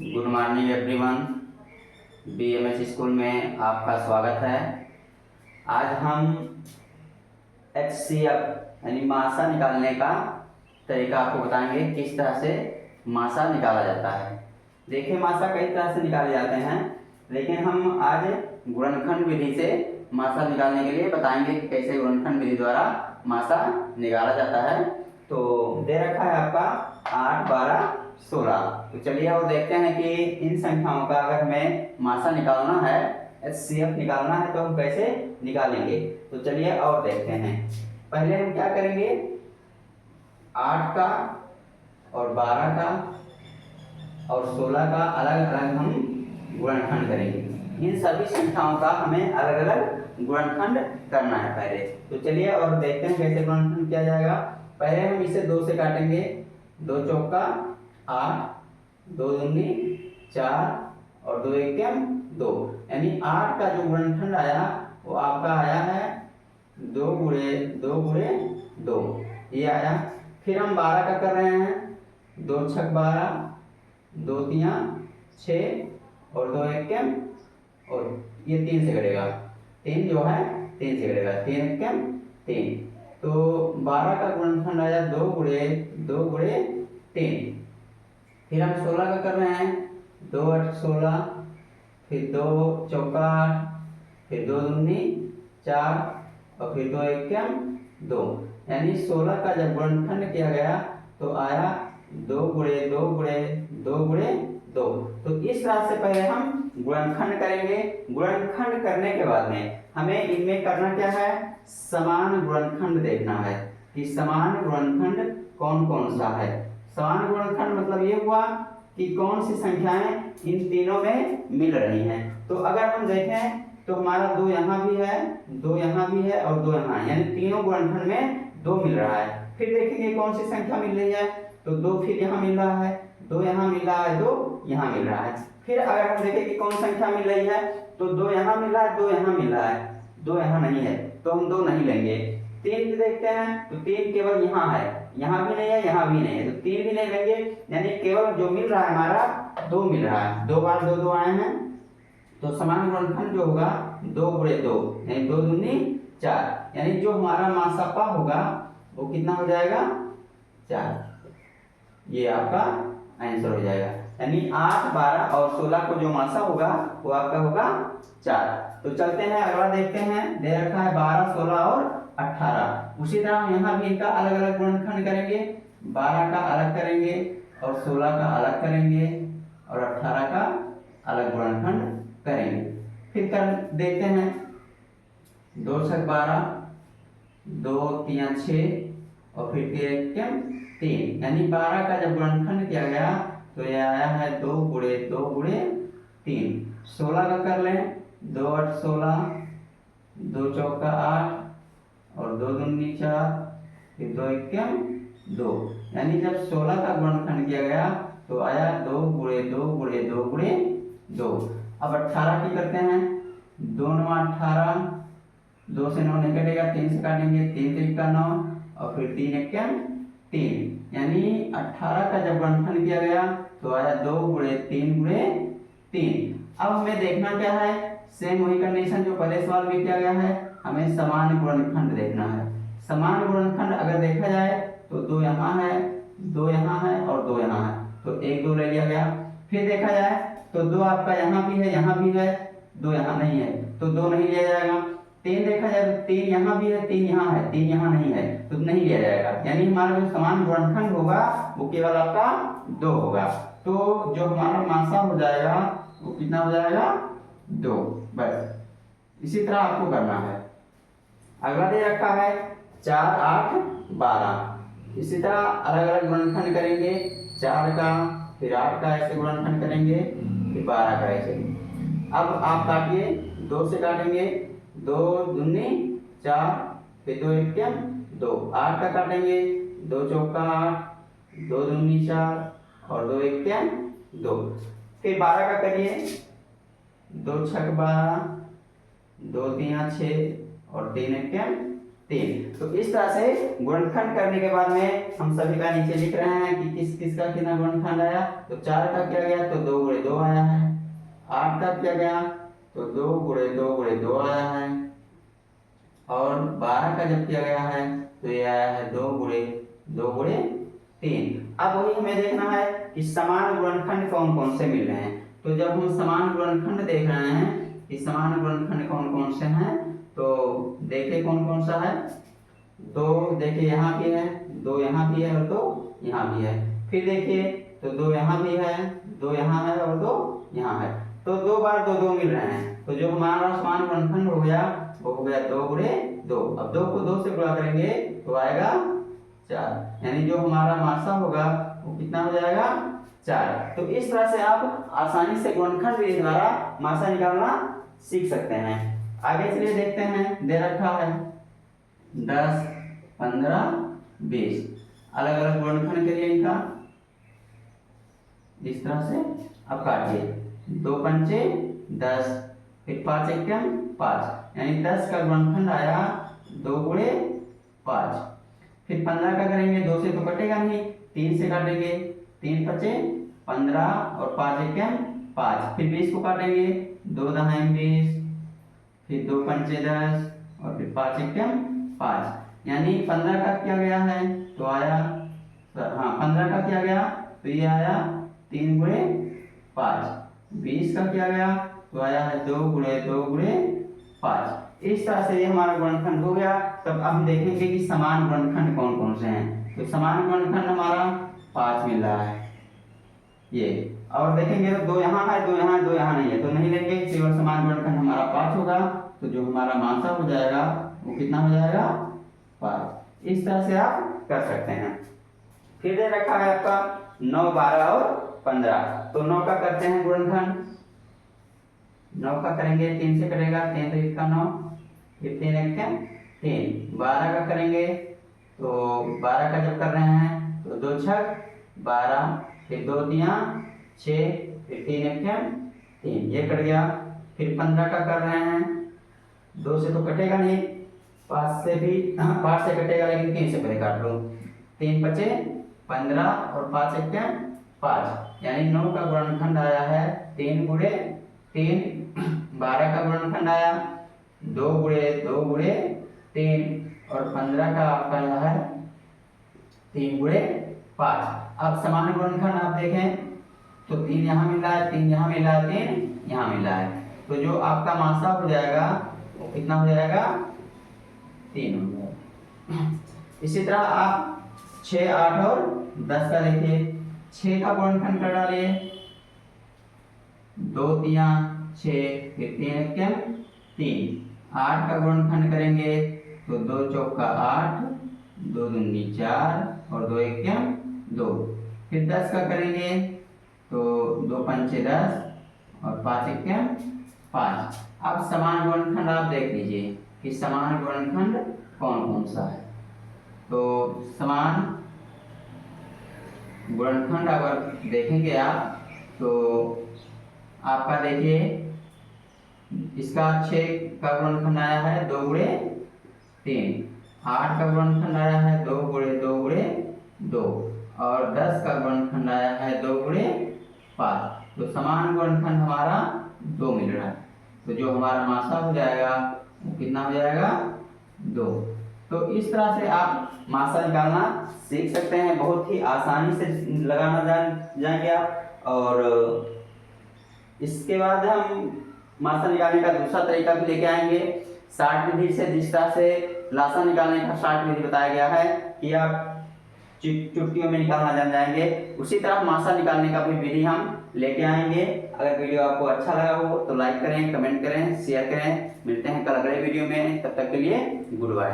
Good morning everyone. BMS school में आपका स्वागत है। आज हम एचसीएफ यानी मासा निकालने का तरीका आपको बताएंगे, किस तरह से मासा निकाला जाता है। देखिए, मासा कई तरह से निकाले जाते हैं, लेकिन हम आज गुणनखंड विधि से मासा निकालने के लिए बताएंगे कि कैसे गुणनखंड विधि द्वारा मासा निकाला जाता है। तो दे रखा है आपका 8, 12, 16। तो चलिए और देखते हैं कि इन संख्याओं का अगर हमें मासा निकालना है, एचसीएफ निकालना है, तो हम कैसे निकालेंगे। तो चलिए और देखते हैं। पहले हम क्या करेंगे, 8 का और 12 का और 16 का अलग अलग हम गुणनखंड करेंगे। इन सभी संख्याओं का हमें अलग अलग गुणनखंड करना है पहले। तो चलिए और देखते हैं कैसे गुणनखंड किया जाएगा। पहले हम इसे 2 से काटेंगे। 2 चौका 8, 2 दूनी 4 और 2 एकम 2, यानी 8 का जो गुणनखंड आया वो आपका आया है 2 गुणे 2 गुणे 2, ये आया। फिर हम 12 का कर रहे हैं। 2 छक 12, 2 तिया 6 और 2 एकम, और ये 3 से कटेगा। 3 जो है 3 से कटेगा, 3 एकम 3। तो 12 का गुणनखंड आया 2 गुणे 2 गुणे 3। फिर हम 16 का कर रहे हैं। 2 8 16, फिर 2 चौका 8, फिर 2 दूनी 4 और फिर 2 एकम 2, यानी 16 का जब गुणनखंड किया गया तो आया 2 गुणे 2 गुणे 2 गुणे 2। तो इस तरह से पहले हम गुणनखंड करेंगे। गुणनखंड करने के बाद में हमें इनमें करना क्या है, समान गुणनखंड देखना है कि समान गुणनखंड कौन कौन सा है। समान गुणनखंड मतलब ये हुआ कि कौन सी संख्याएं इन तीनों में मिल रही हैं। तो अगर हम देखें तो हमारा 2 यहाँ भी है, 2 यहाँ भी है और 2 यहाँ है, यानी तीनों गुणनखंड में 2 मिल रहा है। फिर देखेंगे कौन सी संख्या मिल रही है, तो 2 फिर यहाँ मिल रहा है, 2 यहाँ मिल रहा है, 2 यहाँ मिल रहा है। फिर अगर हम देखें कि कौन संख्या मिल रही है, तो 2 यहाँ मिल रहा है, 2 यहाँ मिल रहा है, 2 यहाँ नहीं है, तो हम 2 नहीं लेंगे। 3 देखते हैं तो 3 केवल यहाँ है, यहाँ भी नहीं है, यहाँ भी नहीं है, तो 3 भी नहीं लेंगे। यानी केवल जो मिल रहा है हमारा 2 मिल रहा है। 2 बार 2 2 आए हैं, तो समान गुणनखंड जो होगा 2 गुणे 2, यानी 2 दूनी 4, यानी जो हमारा मासापा होगा वो कितना हो जाएगा, 4। ये आपका आंसर हो जाएगा। यानी 8, 12 और 16 को जो मासा होगा वो आपका होगा 4। तो चलते हैं अगला देखते हैं। दे रखा है 12, 16 और 18। उसी तरह हम यहाँ भी इनका अलग अलग गुणनखंड करेंगे। 12 का अलग करेंगे और 16 का अलग करेंगे और 18 का अलग गुणनखंड करेंगे। फिर कर देखते हैं। 2 छक 12, 2 तिया 6 और फिर 3, यानी 12 का जब गुणनखंड किया गया तो ये आया है 2 गुणे 2 गुणे 3। 16 का कर लें। 2 8 16, 2 चौका 8 और 2 दूनी 4, फिर 2 एकम 2, यानी जब 16 का गुणनखंड किया गया तो आया 2 गुणे 2 गुणे 2 गुणे 2। अब 18 की करते हैं। 2 9 18, 2 से 9 नहीं कटेगा, 3 से काटेंगे, 3 3 का 9 और फिर 3 एकम 3, यानी 18 का जब गुणनखंड किया गया तो आया 2 गुणे 3 गुणे 3। अब हमें देखना क्या है, सेम वही कंडीशन जो पहले सवाल में किया गया है, हमें समान गुणनखंड देखना है। समान गुणनखंड अगर देखा जाए तो 2 यहाँ है, 2 यहाँ है और 2 यहाँ है, तो 1 2 ले लिया गया। फिर देखा जाए तो 2 आपका यहाँ भी है, यहाँ भी है, 2 यहाँ नहीं है, तो 2 नहीं लिया जाएगा। 3 देखा जाए तो 3 यहाँ भी है, 3 यहाँ है, 3 यहाँ नहीं है, तो नहीं लिया जाएगा। यानी हमारा जो समान गुणनखंड होगा वो केवल आपका 2 होगा। तो जो हमारा मासा हो जाएगा वो कितना हो जाएगा, 2। बस इसी तरह आपको करना है। अगला दे रखा है 4 8 12। इसी तरह अलग अलग गुणनखंड करेंगे। 4 का, फिर 8 का ऐसे गुणनखंड करेंगे, फिर 12 का ऐसे। अब आप काटिए। 2 से काटेंगे। 2 दूनी 4, फिर 2 एकम 2। 8 का काटेंगे। 2 चौका 8, 2 दूनी 4 और 2 एकम 2। फिर 12 का करिए। 2 छक 12, 2 तिया 6 और 3 एकम 3। तो इस तरह से गुणनखंड करने के बाद में हम सभी का नीचे लिख रहे हैं कि किस किस का कितना गुणनखंड आया। तो 4 का किया गया तो 2 गुणे 2 आया है। 8 का किया गया तो 2 गुणे 2 गुणे 2 आया है। और 12 का जब किया गया है तो ये आया है 2 गुणे 3। अब वही हमें देखना है कि समान गुणनखंड कौन कौन से मिल रहे हैं। तो जब हम समान गुणनखंड देख रहे हैं कि समान गुणनखंड कौन कौन से हैं, तो देखिए कौन कौन सा है। तो देखिए यहाँ भी है, 2 यहाँ भी है और 2 यहाँ भी है। फिर देखिए तो 2 यहाँ भी है, 2 यहाँ है और 2 यहाँ है। तो 2 बार 2 2 मिल रहे हैं। तो जो हमारा समान गुणनखंड हो गया वो हो गया 2 गुणे 2। अब 2 को 2 से गुणा करेंगे तो आएगा 4, यानी जो हमारा मासा होगा वो कितना हो जाएगा 4। तो इस तरह से आप आसानी से गुणनखंड विधि द्वारा मासा निकालना सीख सकते हैं। आगे चलिए देखते हैं। दे रखा है 10, 15, 20 अलग अलग गुणनखंड करिए इनका। इस तरह से अब काटिए। 2 पंचे 10, फिर 5 एकम 5, यानी 10 का गुणनखंड आया 2 गुणे 5। फिर 15 का करेंगे, 2 से तो कटेगा नहीं, 3 से काटेंगे। 3 पचे 15 और 5 एकम 5। फिर 20 को काटेंगे, 2 दहाई 20, फिर 2 पंचे 10 और फिर 5 एकम 5, यानी 15 का किया गया है तो आया 15 का किया गया तो ये आया 3 गुणे 5। 20 का किया गया तो आया है 2 गुणे 5। इस तरह से ये हमारा गुणनखंड हो गया। तब अब हम देखेंगे कि समान गुणनखंड कौन कौन से हैं। तो समान गुणनखंड हमारा 5 मिल रहा है ये। और देखेंगे तो 2 यहाँ है, 2 यहाँ है, 2 यहाँ नहीं है, तो नहीं लेंगे, केवल समान गुणनखंड हमारा 5 होगा। तो जो हमारा मासा हो जाएगा वो कितना हो जाएगा 5। इस तरह से आप कर सकते हैं। फिर दे रखा है आपका 9, 12 और 15। तो 9 का करते हैं गुणनखंड। 9 का करेंगे, 3 से कटेगा, 3 3 का 9, फिर 3 1 का 3। 12 का करेंगे तो 12 का जब कर रहे हैं तो 2 6 12, फिर 2 3 6, फिर 3 1 का 3, ये कट गया। फिर 15 का कर रहे हैं, 2 से तो कटेगा नहीं, 5 से भी 5 से कटेगा लेकिन 3 से पहले काट लो। 3 बचे 15 और 5 1 का 5, यानी 9 का गुणनखंड आया है 3 गुणे 3। 12 का गुणनखंड आया 2 गुणे 3 और 15 का आपका आया है 3 गुणे 5। अब समान गुणनखंड आप देखें तो 3 यहाँ मिल रहा है, 3 यहाँ मिल रहा है, 3 यहाँ मिल रहा है। तो जो आपका मासा हो जाएगा वो कितना हो जाएगा 3 हो जाएगा। इसी तरह आप 6, 8 और 10 का देखिए। 6 का गुणनखंड कर डालिए, 2 3 6, फिर 3 1 3। 8 का गुणनखंड करेंगे तो 2 चौका 8, 2 दूनी 4 और 2 1 2। फिर 10 का करेंगे तो 2 पंचे 10 और 5 1 5। अब समान गुणनखंड आप देख लीजिए कि समान गुणनखंड कौन कौन सा है। तो समान गुणनखंड अगर देखेंगे आप तो आपका देखिए इसका 6 का गुणनखंड आया है 2 गुणे 3। 8 का गुणनखंड आया है 2 गुणे 2 और 10 का गुणनखंड आया है 2 गुणे 5। तो समान गुणनखंड हमारा 2 मिल रहा है। तो जो हमारा मासा हो जाएगा वो कितना हो जाएगा 2। तो इस तरह से आप मासा निकालना सीख सकते हैं। बहुत ही आसानी से लगाना जाएंगे आप। और इसके बाद हम मासा निकालने का दूसरा तरीका भी लेके आएंगे शार्ट विधि से। जिस तरह से लासा निकालने का शार्ट विधि बताया गया है कि आप चुटकियों में निकालना जान जाएंगे, उसी तरह मासा निकालने का भी विधि हम लेके आएंगे। अगर वीडियो आपको अच्छा लगा हो तो लाइक करें, कमेंट करें, शेयर करें। मिलते हैं कल अगले वीडियो में, तब तक के लिए गुड बाय।